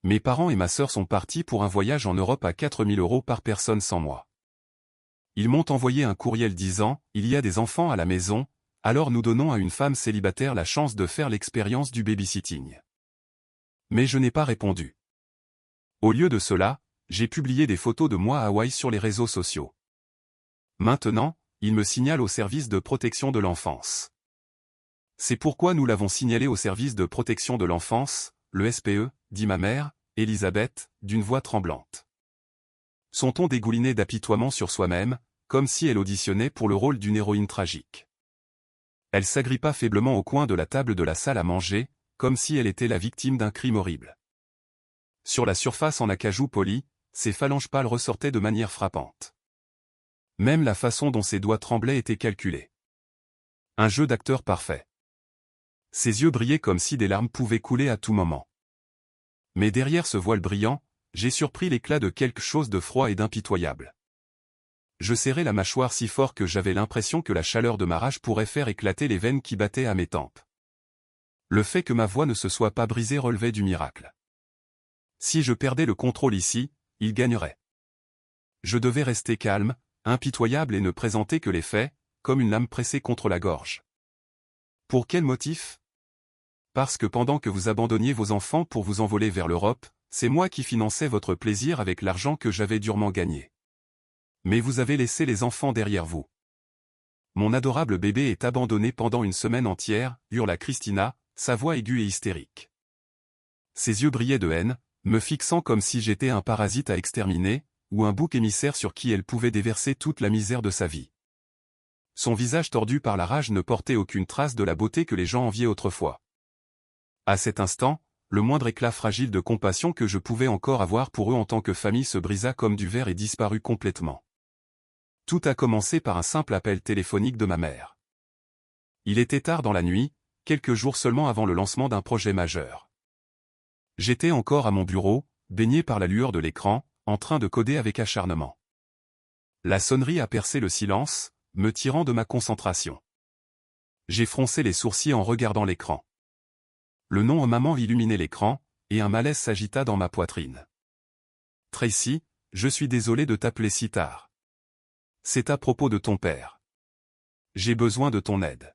Mes parents et ma sœur sont partis pour un voyage en Europe à 4 000 € par personne sans moi. Ils m'ont envoyé un courriel disant « Il y a des enfants à la maison, alors nous donnons à une femme célibataire la chance de faire l'expérience du babysitting. » Mais je n'ai pas répondu. Au lieu de cela, j'ai publié des photos de moi à Hawaï sur les réseaux sociaux. Maintenant, il me signale au service de protection de l'enfance. C'est pourquoi nous l'avons signalé au service de protection de l'enfance, le SPE, dit ma mère, Elisabeth, d'une voix tremblante. Son ton dégoulinait d'apitoiement sur soi-même, comme si elle auditionnait pour le rôle d'une héroïne tragique. Elle s'agrippa faiblement au coin de la table de la salle à manger, comme si elle était la victime d'un crime horrible. Sur la surface en acajou poli, ses phalanges pâles ressortaient de manière frappante. Même la façon dont ses doigts tremblaient était calculée. Un jeu d'acteur parfait. Ses yeux brillaient comme si des larmes pouvaient couler à tout moment. Mais derrière ce voile brillant, j'ai surpris l'éclat de quelque chose de froid et d'impitoyable. Je serrais la mâchoire si fort que j'avais l'impression que la chaleur de ma rage pourrait faire éclater les veines qui battaient à mes tempes. Le fait que ma voix ne se soit pas brisée relevait du miracle. Si je perdais le contrôle ici, il gagnerait. Je devais rester calme, impitoyable et ne présenter que les faits, comme une lame pressée contre la gorge. Pour quel motif? Parce que pendant que vous abandonniez vos enfants pour vous envoler vers l'Europe, c'est moi qui finançais votre plaisir avec l'argent que j'avais durement gagné. Mais vous avez laissé les enfants derrière vous. Mon adorable bébé est abandonné pendant une semaine entière, hurla Christina, sa voix aiguë et hystérique. Ses yeux brillaient de haine, me fixant comme si j'étais un parasite à exterminer, ou un bouc émissaire sur qui elle pouvait déverser toute la misère de sa vie. Son visage tordu par la rage ne portait aucune trace de la beauté que les gens enviaient autrefois. À cet instant, le moindre éclat fragile de compassion que je pouvais encore avoir pour eux en tant que famille se brisa comme du verre et disparut complètement. Tout a commencé par un simple appel téléphonique de ma mère. Il était tard dans la nuit, quelques jours seulement avant le lancement d'un projet majeur. J'étais encore à mon bureau, baigné par la lueur de l'écran, en train de coder avec acharnement. La sonnerie a percé le silence, me tirant de ma concentration. J'ai froncé les sourcils en regardant l'écran. Le nom maman illuminait l'écran, et un malaise s'agita dans ma poitrine. « Tracy, je suis désolé de t'appeler si tard. C'est à propos de ton père. J'ai besoin de ton aide. »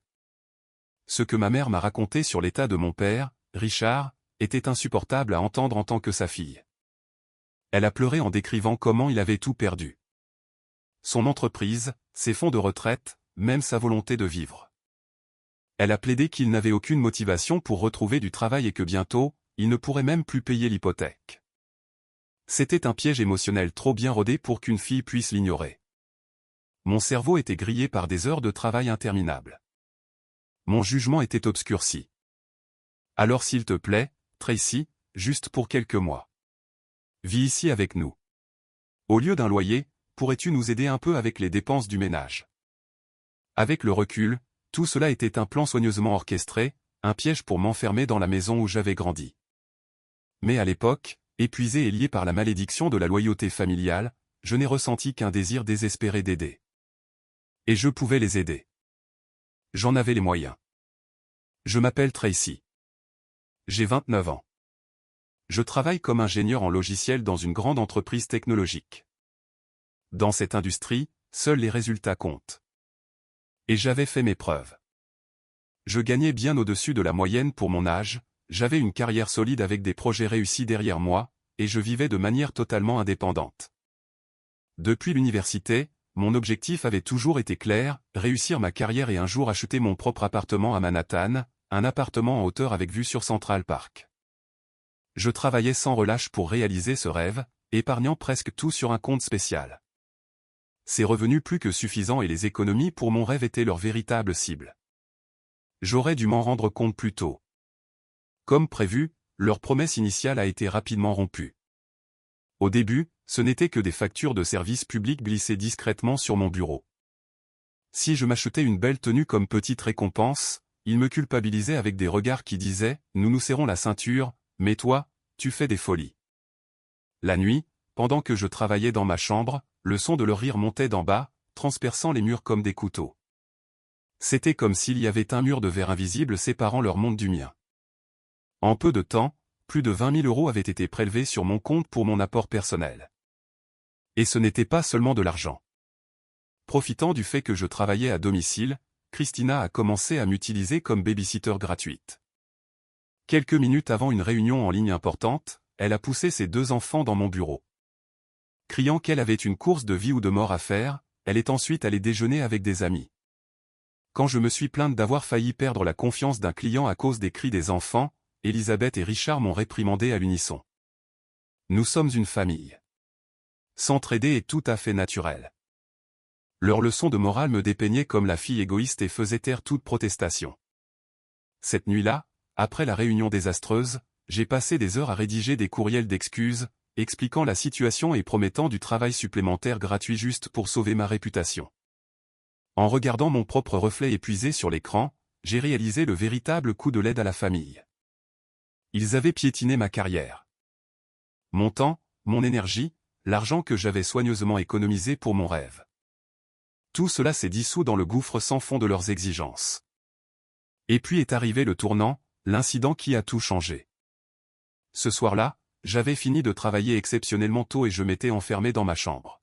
Ce que ma mère m'a raconté sur l'état de mon père, Richard, était insupportable à entendre en tant que sa fille. Elle a pleuré en décrivant comment il avait tout perdu. Son entreprise, ses fonds de retraite, même sa volonté de vivre. Elle a plaidé qu'il n'avait aucune motivation pour retrouver du travail et que bientôt, il ne pourrait même plus payer l'hypothèque. C'était un piège émotionnel trop bien rodé pour qu'une fille puisse l'ignorer. Mon cerveau était grillé par des heures de travail interminables. Mon jugement était obscurci. Alors s'il te plaît, Tracy, juste pour quelques mois. Vis ici avec nous. Au lieu d'un loyer, pourrais-tu nous aider un peu avec les dépenses du ménage? Avec le recul, tout cela était un plan soigneusement orchestré, un piège pour m'enfermer dans la maison où j'avais grandi. Mais à l'époque, épuisé et lié par la malédiction de la loyauté familiale, je n'ai ressenti qu'un désir désespéré d'aider. Et je pouvais les aider. J'en avais les moyens. Je m'appelle Tracy. J'ai 29 ans. Je travaille comme ingénieur en logiciel dans une grande entreprise technologique. Dans cette industrie, seuls les résultats comptent. Et j'avais fait mes preuves. Je gagnais bien au-dessus de la moyenne pour mon âge, j'avais une carrière solide avec des projets réussis derrière moi, et je vivais de manière totalement indépendante. Depuis l'université, mon objectif avait toujours été clair, réussir ma carrière et un jour acheter mon propre appartement à Manhattan, un appartement en hauteur avec vue sur Central Park. Je travaillais sans relâche pour réaliser ce rêve, épargnant presque tout sur un compte spécial. Ces revenus plus que suffisants et les économies pour mon rêve étaient leur véritable cible. J'aurais dû m'en rendre compte plus tôt. Comme prévu, leur promesse initiale a été rapidement rompue. Au début, ce n'était que des factures de services publics glissées discrètement sur mon bureau. Si je m'achetais une belle tenue comme petite récompense, ils me culpabilisaient avec des regards qui disaient « Nous nous serrons la ceinture, mais toi, tu fais des folies. » La nuit, pendant que je travaillais dans ma chambre, le son de leur rire montait d'en bas, transperçant les murs comme des couteaux. C'était comme s'il y avait un mur de verre invisible séparant leur monde du mien. En peu de temps, plus de 20 000 € avaient été prélevés sur mon compte pour mon apport personnel. Et ce n'était pas seulement de l'argent. Profitant du fait que je travaillais à domicile, Christina a commencé à m'utiliser comme babysitter gratuite. Quelques minutes avant une réunion en ligne importante, elle a poussé ses 2 enfants dans mon bureau. Criant qu'elle avait une course de vie ou de mort à faire, elle est ensuite allée déjeuner avec des amis. Quand je me suis plainte d'avoir failli perdre la confiance d'un client à cause des cris des enfants, Elisabeth et Richard m'ont réprimandé à l'unisson. Nous sommes une famille. S'entraider est tout à fait naturel. Leur leçon de morale me dépeignait comme la fille égoïste et faisait taire toute protestation. Cette nuit-là, après la réunion désastreuse, j'ai passé des heures à rédiger des courriels d'excuses, expliquant la situation et promettant du travail supplémentaire gratuit juste pour sauver ma réputation. En regardant mon propre reflet épuisé sur l'écran, j'ai réalisé le véritable coup de l'aide à la famille. Ils avaient piétiné ma carrière. Mon temps, mon énergie, l'argent que j'avais soigneusement économisé pour mon rêve. Tout cela s'est dissous dans le gouffre sans fond de leurs exigences. Et puis est arrivé le tournant, l'incident qui a tout changé. Ce soir-là, j'avais fini de travailler exceptionnellement tôt et je m'étais enfermé dans ma chambre.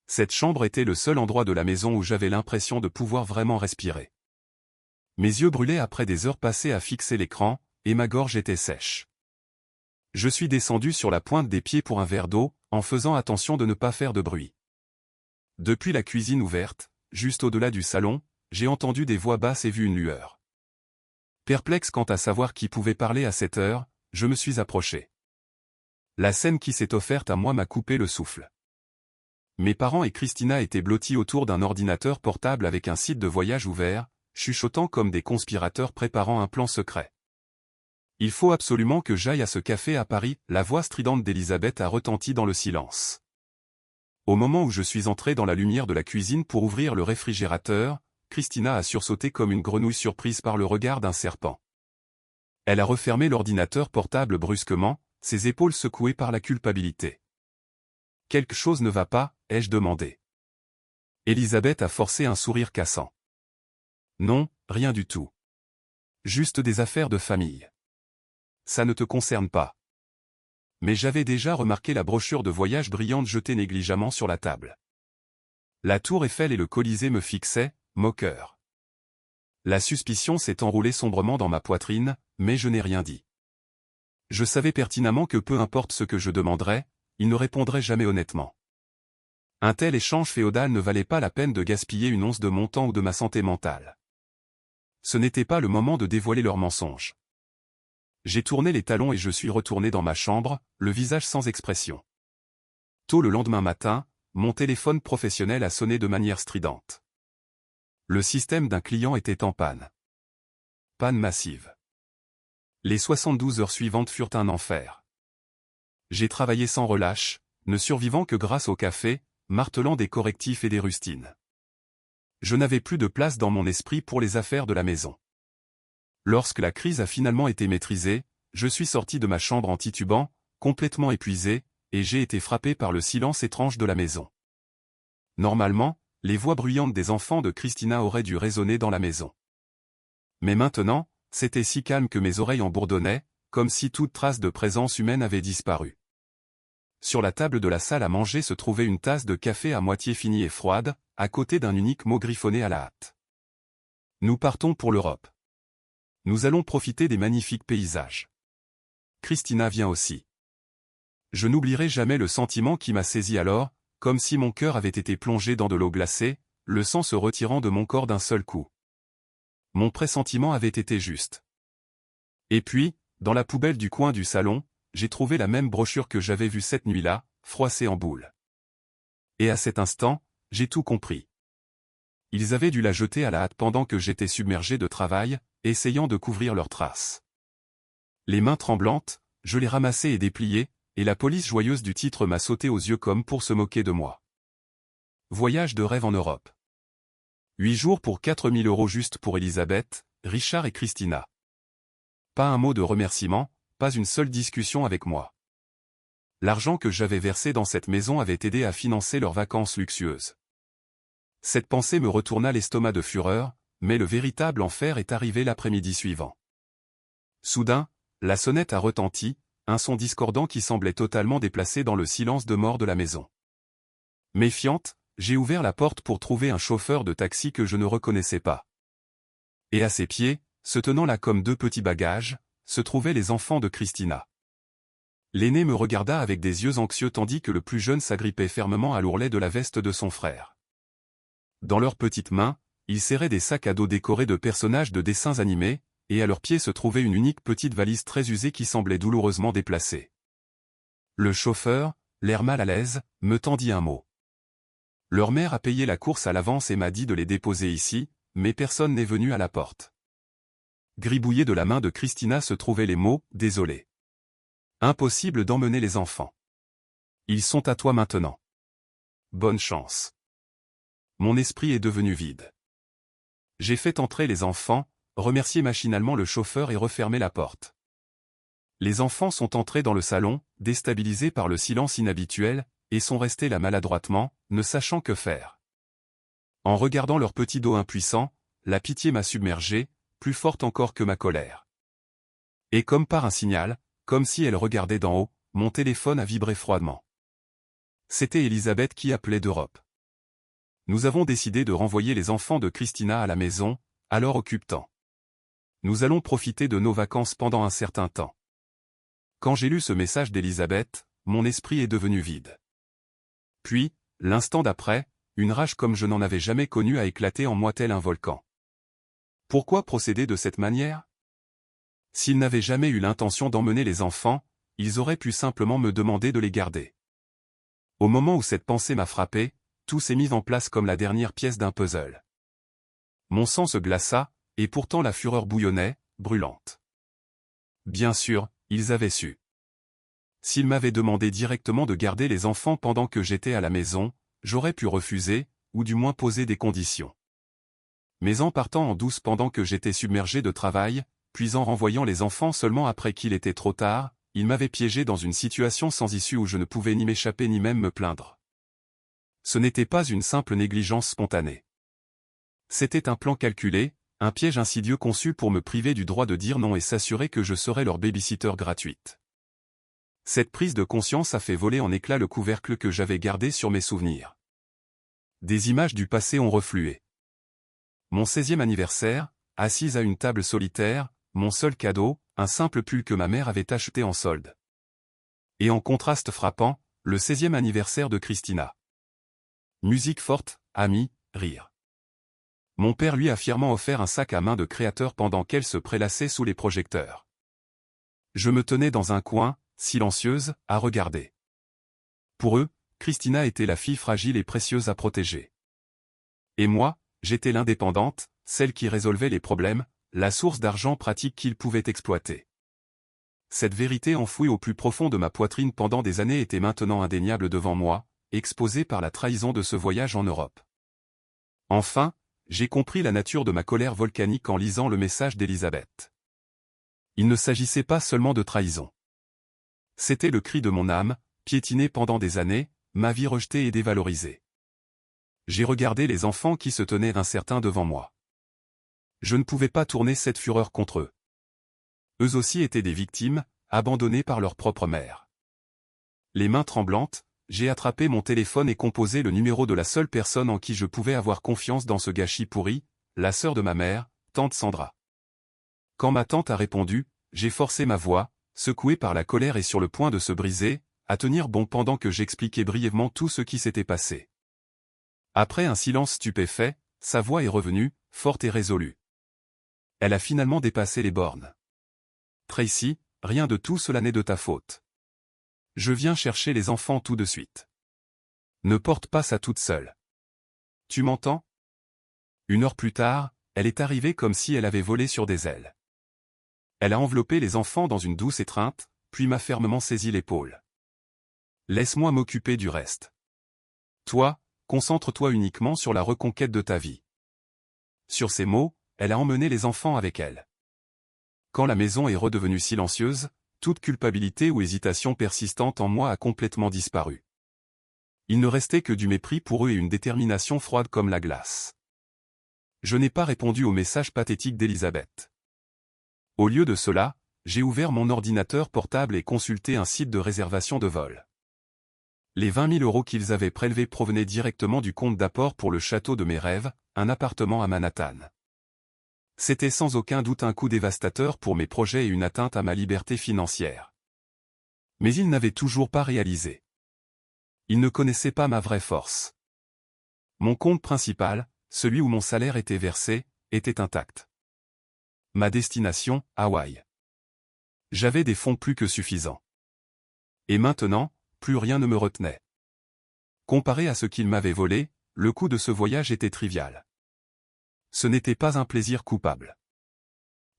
Cette chambre était le seul endroit de la maison où j'avais l'impression de pouvoir vraiment respirer. Mes yeux brûlaient après des heures passées à fixer l'écran, et ma gorge était sèche. Je suis descendu sur la pointe des pieds pour un verre d'eau, en faisant attention de ne pas faire de bruit. Depuis la cuisine ouverte, juste au-delà du salon, j'ai entendu des voix basses et vu une lueur. Perplexe quant à savoir qui pouvait parler à cette heure, je me suis approché. La scène qui s'est offerte à moi m'a coupé le souffle. Mes parents et Christina étaient blottis autour d'un ordinateur portable avec un site de voyage ouvert, chuchotant comme des conspirateurs préparant un plan secret. « Il faut absolument que j'aille à ce café à Paris », la voix stridente d'Elisabeth a retenti dans le silence. Au moment où je suis entré dans la lumière de la cuisine pour ouvrir le réfrigérateur, Christina a sursauté comme une grenouille surprise par le regard d'un serpent. Elle a refermé l'ordinateur portable brusquement, ses épaules secouées par la culpabilité. « Quelque chose ne va pas ?» ai-je demandé. Elisabeth a forcé un sourire cassant. « Non, rien du tout. Juste des affaires de famille. Ça ne te concerne pas. » Mais j'avais déjà remarqué la brochure de voyage brillante jetée négligemment sur la table. La tour Eiffel et le Colisée me fixaient, moqueur. La suspicion s'est enroulée sombrement dans ma poitrine, mais je n'ai rien dit. Je savais pertinemment que peu importe ce que je demanderais, il ne répondrait jamais honnêtement. Un tel échange féodal ne valait pas la peine de gaspiller une once de mon temps ou de ma santé mentale. Ce n'était pas le moment de dévoiler leurs mensonges. J'ai tourné les talons et je suis retourné dans ma chambre, le visage sans expression. Tôt le lendemain matin, mon téléphone professionnel a sonné de manière stridente. Le système d'un client était en panne. Panne massive. Les 72 heures suivantes furent un enfer. J'ai travaillé sans relâche, ne survivant que grâce au café, martelant des correctifs et des rustines. Je n'avais plus de place dans mon esprit pour les affaires de la maison. Lorsque la crise a finalement été maîtrisée, je suis sorti de ma chambre en titubant, complètement épuisé, et j'ai été frappé par le silence étrange de la maison. Normalement, les voix bruyantes des enfants de Christina auraient dû résonner dans la maison. Mais maintenant, c'était si calme que mes oreilles en bourdonnaient, comme si toute trace de présence humaine avait disparu. Sur la table de la salle à manger se trouvait une tasse de café à moitié finie et froide, à côté d'un unique mot griffonné à la hâte. Nous partons pour l'Europe. Nous allons profiter des magnifiques paysages. Christina vient aussi. Je n'oublierai jamais le sentiment qui m'a saisi alors, comme si mon cœur avait été plongé dans de l'eau glacée, le sang se retirant de mon corps d'un seul coup. Mon pressentiment avait été juste. Et puis, dans la poubelle du coin du salon, j'ai trouvé la même brochure que j'avais vue cette nuit-là, froissée en boule. Et à cet instant, j'ai tout compris. Ils avaient dû la jeter à la hâte pendant que j'étais submergé de travail, essayant de couvrir leurs traces. Les mains tremblantes, je les ramassai et dépliai, et la police joyeuse du titre m'a sauté aux yeux comme pour se moquer de moi. Voyage de rêve en Europe. 8 jours pour 4 000 € juste pour Elisabeth, Richard et Christina. Pas un mot de remerciement, pas une seule discussion avec moi. L'argent que j'avais versé dans cette maison avait aidé à financer leurs vacances luxueuses. Cette pensée me retourna l'estomac de fureur, mais le véritable enfer est arrivé l'après-midi suivant. Soudain, la sonnette a retenti, un son discordant qui semblait totalement déplacé dans le silence de mort de la maison. Méfiante, j'ai ouvert la porte pour trouver un chauffeur de taxi que je ne reconnaissais pas. Et à ses pieds, se tenant là comme deux petits bagages, se trouvaient les enfants de Christina. L'aîné me regarda avec des yeux anxieux tandis que le plus jeune s'agrippait fermement à l'ourlet de la veste de son frère. Dans leurs petites mains, ils serraient des sacs à dos décorés de personnages de dessins animés, et à leurs pieds se trouvait une unique petite valise très usée qui semblait douloureusement déplacée. Le chauffeur, l'air mal à l'aise, me tendit un mot. Leur mère a payé la course à l'avance et m'a dit de les déposer ici, mais personne n'est venu à la porte. Gribouillé de la main de Christina se trouvaient les mots « Désolé. Impossible d'emmener les enfants. Ils sont à toi maintenant. Bonne chance. » Mon esprit est devenu vide. J'ai fait entrer les enfants, remercié machinalement le chauffeur et refermé la porte. Les enfants sont entrés dans le salon, déstabilisés par le silence inhabituel, et sont restés là maladroitement, ne sachant que faire. En regardant leur petit dos impuissant, la pitié m'a submergé, plus forte encore que ma colère. Et comme par un signal, comme si elle regardait d'en haut, mon téléphone a vibré froidement. C'était Elisabeth qui appelait d'Europe. Nous avons décidé de renvoyer les enfants de Christina à la maison, alors occupe-temps. Nous allons profiter de nos vacances pendant un certain temps. Quand j'ai lu ce message d'Elisabeth, mon esprit est devenu vide. Puis, l'instant d'après, une rage comme je n'en avais jamais connue a éclaté en moi tel un volcan. Pourquoi procéder de cette manière? S'ils n'avaient jamais eu l'intention d'emmener les enfants, ils auraient pu simplement me demander de les garder. Au moment où cette pensée m'a frappé, tout s'est mis en place comme la dernière pièce d'un puzzle. Mon sang se glaça, et pourtant la fureur bouillonnait, brûlante. Bien sûr, ils avaient su. S'ils m'avaient demandé directement de garder les enfants pendant que j'étais à la maison, j'aurais pu refuser, ou du moins poser des conditions. Mais en partant en douce pendant que j'étais submergé de travail, puis en renvoyant les enfants seulement après qu'il était trop tard, ils m'avaient piégé dans une situation sans issue où je ne pouvais ni m'échapper ni même me plaindre. Ce n'était pas une simple négligence spontanée. C'était un plan calculé, un piège insidieux conçu pour me priver du droit de dire non et s'assurer que je serais leur babysitter gratuite. Cette prise de conscience a fait voler en éclats le couvercle que j'avais gardé sur mes souvenirs. Des images du passé ont reflué. Mon 16e anniversaire, assise à une table solitaire, mon seul cadeau, un simple pull que ma mère avait acheté en solde. Et en contraste frappant, le 16e anniversaire de Christina. Musique forte, amis, rire. Mon père lui a fièrement offert un sac à main de créateur pendant qu'elle se prélassait sous les projecteurs. Je me tenais dans un coin, silencieuse, à regarder. Pour eux, Christina était la fille fragile et précieuse à protéger. Et moi, j'étais l'indépendante, celle qui résolvait les problèmes, la source d'argent pratique qu'ils pouvaient exploiter. Cette vérité enfouie au plus profond de ma poitrine pendant des années était maintenant indéniable devant moi, exposée par la trahison de ce voyage en Europe. Enfin, j'ai compris la nature de ma colère volcanique en lisant le message d'Elisabeth. Il ne s'agissait pas seulement de trahison. C'était le cri de mon âme, piétinée pendant des années, ma vie rejetée et dévalorisée. J'ai regardé les enfants qui se tenaient incertains devant moi. Je ne pouvais pas tourner cette fureur contre eux. Eux aussi étaient des victimes, abandonnées par leur propre mère. Les mains tremblantes, j'ai attrapé mon téléphone et composé le numéro de la seule personne en qui je pouvais avoir confiance dans ce gâchis pourri, la sœur de ma mère, tante Sandra. Quand ma tante a répondu, j'ai forcé ma voix, secouée par la colère et sur le point de se briser, à tenir bon pendant que j'expliquais brièvement tout ce qui s'était passé. Après un silence stupéfait, sa voix est revenue, forte et résolue. Elle a finalement dépassé les bornes. Tracy, rien de tout cela n'est de ta faute. Je viens chercher les enfants tout de suite. Ne porte pas ça toute seule. Tu m'entends? 1 heure plus tard, elle est arrivée comme si elle avait volé sur des ailes. Elle a enveloppé les enfants dans une douce étreinte, puis m'a fermement saisi l'épaule. Laisse-moi m'occuper du reste. Toi, concentre-toi uniquement sur la reconquête de ta vie. Sur ces mots, elle a emmené les enfants avec elle. Quand la maison est redevenue silencieuse, toute culpabilité ou hésitation persistante en moi a complètement disparu. Il ne restait que du mépris pour eux et une détermination froide comme la glace. Je n'ai pas répondu au message pathétique d'Elisabeth. Au lieu de cela, j'ai ouvert mon ordinateur portable et consulté un site de réservation de vol. Les 20 000 € qu'ils avaient prélevés provenaient directement du compte d'apport pour le château de mes rêves, un appartement à Manhattan. C'était sans aucun doute un coup dévastateur pour mes projets et une atteinte à ma liberté financière. Mais ils n'avaient toujours pas réalisé. Ils ne connaissaient pas ma vraie force. Mon compte principal, celui où mon salaire était versé, était intact. Ma destination, Hawaï. J'avais des fonds plus que suffisants. Et maintenant, plus rien ne me retenait. Comparé à ce qu'ils m'avaient volé, le coût de ce voyage était trivial. Ce n'était pas un plaisir coupable.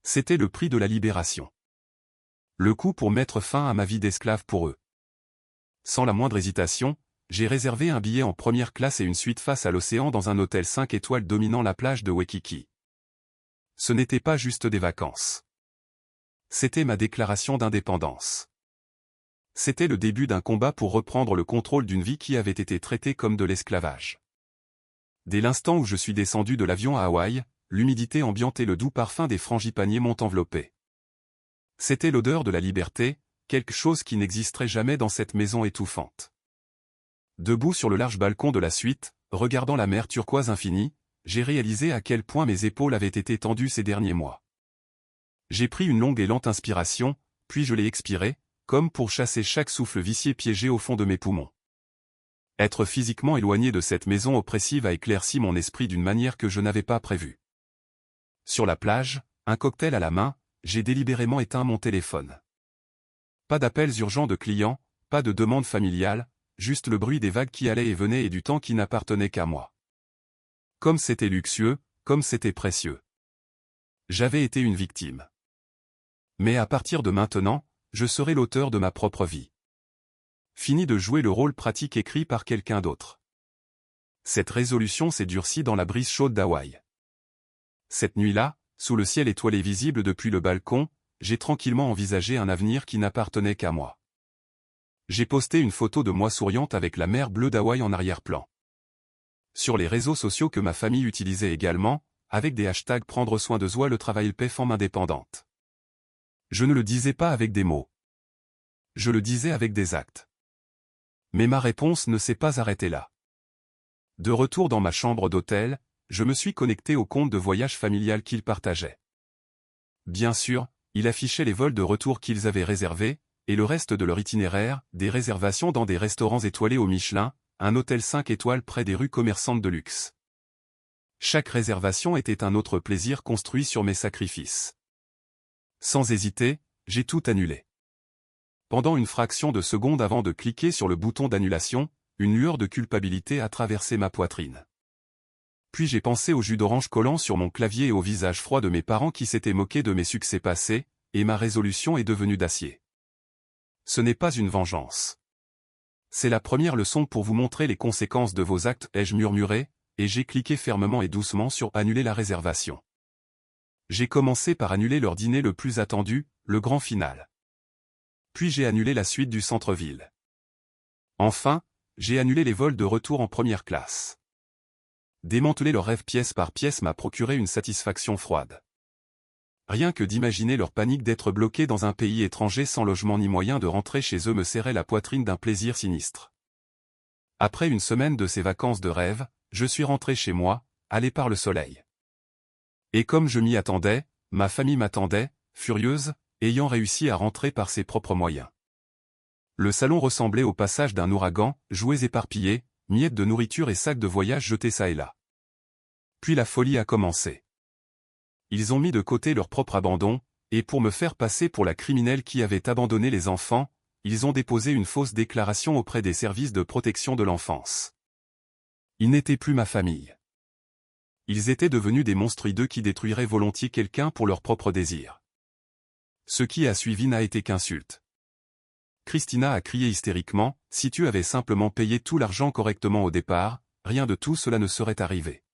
C'était le prix de la libération. Le coût pour mettre fin à ma vie d'esclave pour eux. Sans la moindre hésitation, j'ai réservé un billet en première classe et une suite face à l'océan dans un hôtel 5 étoiles dominant la plage de Waikiki. Ce n'était pas juste des vacances. C'était ma déclaration d'indépendance. C'était le début d'un combat pour reprendre le contrôle d'une vie qui avait été traitée comme de l'esclavage. Dès l'instant où je suis descendu de l'avion à Hawaï, l'humidité ambiante et le doux parfum des frangipaniers m'ont enveloppé. C'était l'odeur de la liberté, quelque chose qui n'existerait jamais dans cette maison étouffante. Debout sur le large balcon de la suite, regardant la mer turquoise infinie, j'ai réalisé à quel point mes épaules avaient été tendues ces derniers mois. J'ai pris une longue et lente inspiration, puis je l'ai expirée, comme pour chasser chaque souffle vicié piégé au fond de mes poumons. Être physiquement éloigné de cette maison oppressive a éclairci mon esprit d'une manière que je n'avais pas prévue. Sur la plage, un cocktail à la main, j'ai délibérément éteint mon téléphone. Pas d'appels urgents de clients, pas de demandes familiales, juste le bruit des vagues qui allaient et venaient et du temps qui n'appartenait qu'à moi. Comme c'était luxueux, comme c'était précieux. J'avais été une victime. Mais à partir de maintenant, je serai l'auteur de ma propre vie. Fini de jouer le rôle pratique écrit par quelqu'un d'autre. Cette résolution s'est durcie dans la brise chaude d'Hawaï. Cette nuit-là, sous le ciel étoilé visible depuis le balcon, j'ai tranquillement envisagé un avenir qui n'appartenait qu'à moi. J'ai posté une photo de moi souriante avec la mer bleue d'Hawaï en arrière-plan. Sur les réseaux sociaux que ma famille utilisait également, avec des hashtags prendre soin de soi le travail paie femme indépendante. Je ne le disais pas avec des mots. Je le disais avec des actes. Mais ma réponse ne s'est pas arrêtée là. De retour dans ma chambre d'hôtel, je me suis connecté au compte de voyage familial qu'ils partageaient. Bien sûr, il affichait les vols de retour qu'ils avaient réservés, et le reste de leur itinéraire, des réservations dans des restaurants étoilés au Michelin, un hôtel 5 étoiles près des rues commerçantes de luxe. Chaque réservation était un autre plaisir construit sur mes sacrifices. Sans hésiter, j'ai tout annulé. Pendant une fraction de seconde avant de cliquer sur le bouton d'annulation, une lueur de culpabilité a traversé ma poitrine. Puis j'ai pensé au jus d'orange collant sur mon clavier et au visage froid de mes parents qui s'étaient moqués de mes succès passés, et ma résolution est devenue d'acier. Ce n'est pas une vengeance. C'est la première leçon pour vous montrer les conséquences de vos actes, ai-je murmuré, et j'ai cliqué fermement et doucement sur annuler la réservation. J'ai commencé par annuler leur dîner le plus attendu, le grand final. Puis j'ai annulé la suite du centre-ville. Enfin, j'ai annulé les vols de retour en première classe. Démanteler leurs rêves pièce par pièce m'a procuré une satisfaction froide. Rien que d'imaginer leur panique d'être bloqués dans un pays étranger sans logement ni moyen de rentrer chez eux me serrait la poitrine d'un plaisir sinistre. Après une semaine de ces vacances de rêve, je suis rentré chez moi, allé par le soleil. Et comme je m'y attendais, ma famille m'attendait, furieuse, ayant réussi à rentrer par ses propres moyens. Le salon ressemblait au passage d'un ouragan, jouets éparpillés, miettes de nourriture et sacs de voyage jetés çà et là. Puis la folie a commencé. Ils ont mis de côté leur propre abandon, et pour me faire passer pour la criminelle qui avait abandonné les enfants, ils ont déposé une fausse déclaration auprès des services de protection de l'enfance. Ils n'étaient plus ma famille. Ils étaient devenus des monstres hideux qui détruiraient volontiers quelqu'un pour leur propre désir. Ce qui a suivi n'a été qu'insulte. Christina a crié hystériquement, « Si tu avais simplement payé tout l'argent correctement au départ, rien de tout cela ne serait arrivé.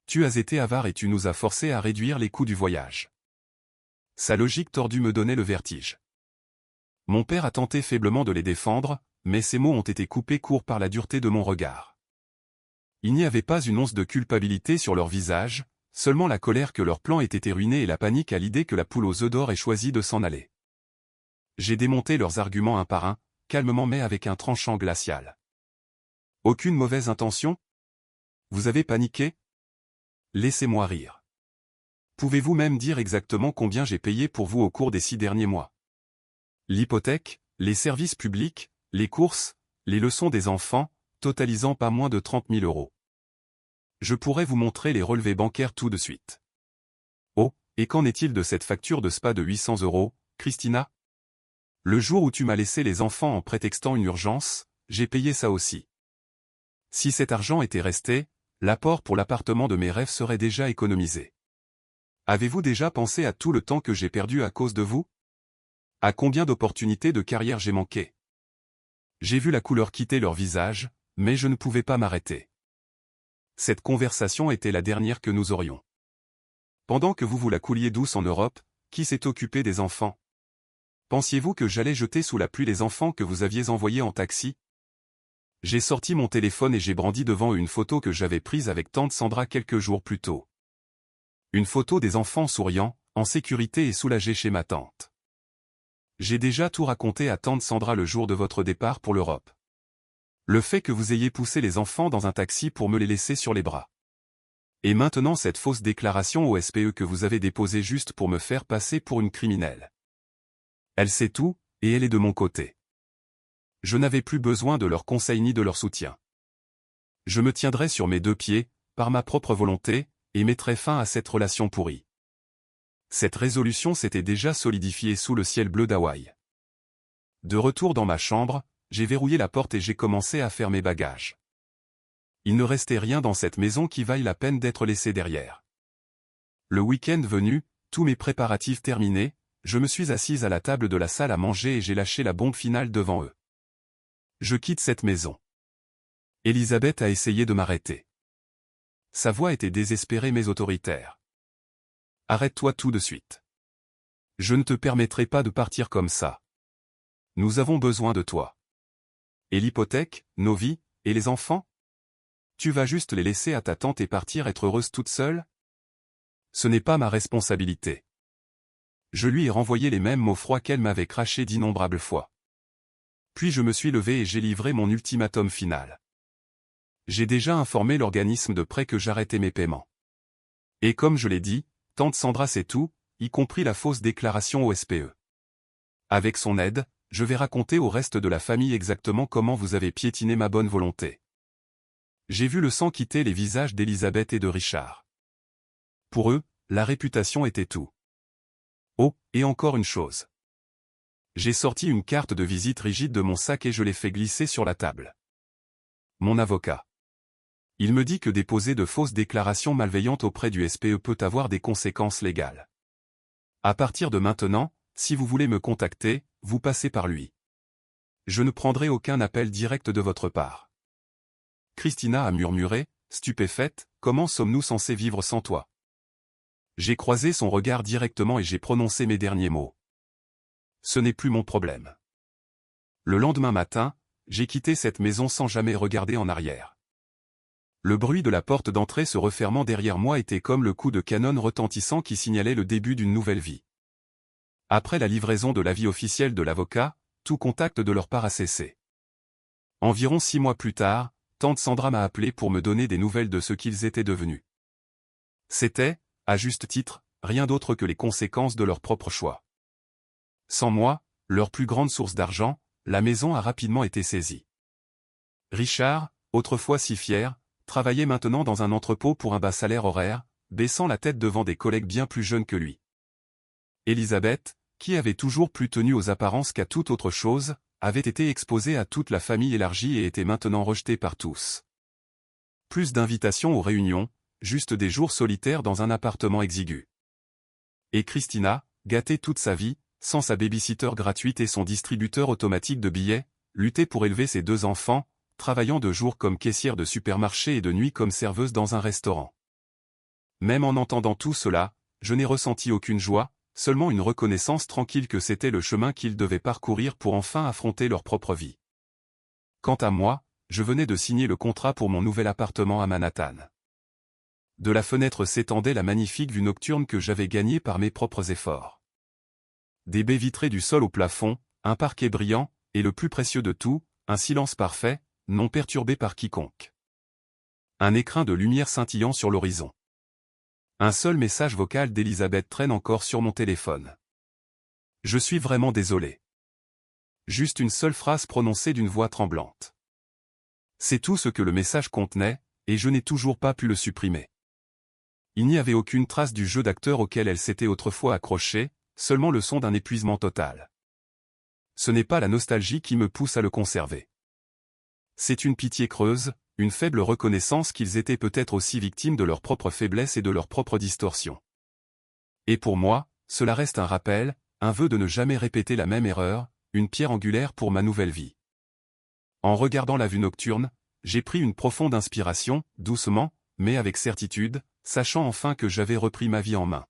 Tu as été avare et tu nous as forcés à réduire les coûts du voyage. » Sa logique tordue me donnait le vertige. Mon père a tenté faiblement de les défendre, mais ses mots ont été coupés court par la dureté de mon regard. Il n'y avait pas une once de culpabilité sur leur visage, seulement la colère que leur plan ait été ruiné et la panique à l'idée que la poule aux œufs d'or ait choisi de s'en aller. J'ai démonté leurs arguments un par un, calmement mais avec un tranchant glacial. Aucune mauvaise intention? Vous avez paniqué? Laissez-moi rire. Pouvez-vous même dire exactement combien j'ai payé pour vous au cours des 6 derniers mois? L'hypothèque, les services publics, les courses, les leçons des enfants, totalisant pas moins de 30 000 euros. Je pourrais vous montrer les relevés bancaires tout de suite. Oh, et qu'en est-il de cette facture de spa de 800 euros, Christina? Le jour où tu m'as laissé les enfants en prétextant une urgence, j'ai payé ça aussi. Si cet argent était resté, l'apport pour l'appartement de mes rêves serait déjà économisé. Avez-vous déjà pensé à tout le temps que j'ai perdu à cause de vous? À combien d'opportunités de carrière j'ai manqué? J'ai vu la couleur quitter leur visage, mais je ne pouvais pas m'arrêter. Cette conversation était la dernière que nous aurions. Pendant que vous la couliez douce en Europe, qui s'est occupé des enfants? Pensiez-vous que j'allais jeter sous la pluie les enfants que vous aviez envoyés en taxi? J'ai sorti mon téléphone et j'ai brandi devant eux une photo que j'avais prise avec tante Sandra quelques jours plus tôt. Une photo des enfants souriants, en sécurité et soulagés chez ma tante. J'ai déjà tout raconté à tante Sandra le jour de votre départ pour l'Europe. Le fait que vous ayez poussé les enfants dans un taxi pour me les laisser sur les bras. Et maintenant cette fausse déclaration au SPE que vous avez déposée juste pour me faire passer pour une criminelle. Elle sait tout, et elle est de mon côté. Je n'avais plus besoin de leurs conseils ni de leur soutien. Je me tiendrai sur mes 2 pieds, par ma propre volonté, et mettrai fin à cette relation pourrie. Cette résolution s'était déjà solidifiée sous le ciel bleu d'Hawaï. De retour dans ma chambre, j'ai verrouillé la porte et j'ai commencé à faire mes bagages. Il ne restait rien dans cette maison qui vaille la peine d'être laissé derrière. Le week-end venu, tous mes préparatifs terminés, je me suis assise à la table de la salle à manger et j'ai lâché la bombe finale devant eux. Je quitte cette maison. Elisabeth a essayé de m'arrêter. Sa voix était désespérée mais autoritaire. Arrête-toi tout de suite. Je ne te permettrai pas de partir comme ça. Nous avons besoin de toi. Et l'hypothèque, nos vies, et les enfants? Tu vas juste les laisser à ta tante et partir être heureuse toute seule? Ce n'est pas ma responsabilité. Je lui ai renvoyé les mêmes mots froids qu'elle m'avait crachés d'innombrables fois. Puis je me suis levé et j'ai livré mon ultimatum final. J'ai déjà informé l'organisme de prêt que j'arrêtais mes paiements. Et comme je l'ai dit, tante Sandra sait tout, y compris la fausse déclaration au SPE. Avec son aide, je vais raconter au reste de la famille exactement comment vous avez piétiné ma bonne volonté. J'ai vu le sang quitter les visages d'Elisabeth et de Richard. Pour eux, la réputation était tout. Oh, et encore une chose. J'ai sorti une carte de visite rigide de mon sac et je l'ai fait glisser sur la table. Mon avocat. Il me dit que déposer de fausses déclarations malveillantes auprès du SPE peut avoir des conséquences légales. À partir de maintenant, si vous voulez me contacter, vous passez par lui. Je ne prendrai aucun appel direct de votre part. Christina a murmuré, stupéfaite, comment sommes-nous censés vivre sans toi? J'ai croisé son regard directement et j'ai prononcé mes derniers mots. Ce n'est plus mon problème. Le lendemain matin, j'ai quitté cette maison sans jamais regarder en arrière. Le bruit de la porte d'entrée se refermant derrière moi était comme le coup de canon retentissant qui signalait le début d'une nouvelle vie. Après la livraison de l'avis officiel de l'avocat, tout contact de leur part a cessé. Environ 6 mois plus tard, tante Sandra m'a appelé pour me donner des nouvelles de ce qu'ils étaient devenus. C'était, à juste titre, rien d'autre que les conséquences de leur propre choix. Sans moi, leur plus grande source d'argent, la maison a rapidement été saisie. Richard, autrefois si fier, travaillait maintenant dans un entrepôt pour un bas salaire horaire, baissant la tête devant des collègues bien plus jeunes que lui. Elisabeth, qui avait toujours plus tenu aux apparences qu'à toute autre chose, avait été exposée à toute la famille élargie et était maintenant rejetée par tous. Plus d'invitations aux réunions, juste des jours solitaires dans un appartement exigu. Et Christina, gâtée toute sa vie, sans sa babysitter gratuite et son distributeur automatique de billets, luttait pour élever ses 2 enfants, travaillant de jour comme caissière de supermarché et de nuit comme serveuse dans un restaurant. Même en entendant tout cela, je n'ai ressenti aucune joie, seulement une reconnaissance tranquille que c'était le chemin qu'ils devaient parcourir pour enfin affronter leur propre vie. Quant à moi, je venais de signer le contrat pour mon nouvel appartement à Manhattan. De la fenêtre s'étendait la magnifique vue nocturne que j'avais gagnée par mes propres efforts. Des baies vitrées du sol au plafond, un parquet brillant, et le plus précieux de tout, un silence parfait, non perturbé par quiconque. Un écrin de lumière scintillant sur l'horizon. Un seul message vocal d'Elisabeth traîne encore sur mon téléphone. Je suis vraiment désolé. Juste une seule phrase prononcée d'une voix tremblante. C'est tout ce que le message contenait, et je n'ai toujours pas pu le supprimer. Il n'y avait aucune trace du jeu d'acteur auquel elle s'était autrefois accrochée, seulement le son d'un épuisement total. Ce n'est pas la nostalgie qui me pousse à le conserver. C'est une pitié creuse, une faible reconnaissance qu'ils étaient peut-être aussi victimes de leur propre faiblesse et de leur propre distorsion. Et pour moi, cela reste un rappel, un vœu de ne jamais répéter la même erreur, une pierre angulaire pour ma nouvelle vie. En regardant la vue nocturne, j'ai pris une profonde inspiration, doucement, mais avec certitude, sachant enfin que j'avais repris ma vie en main.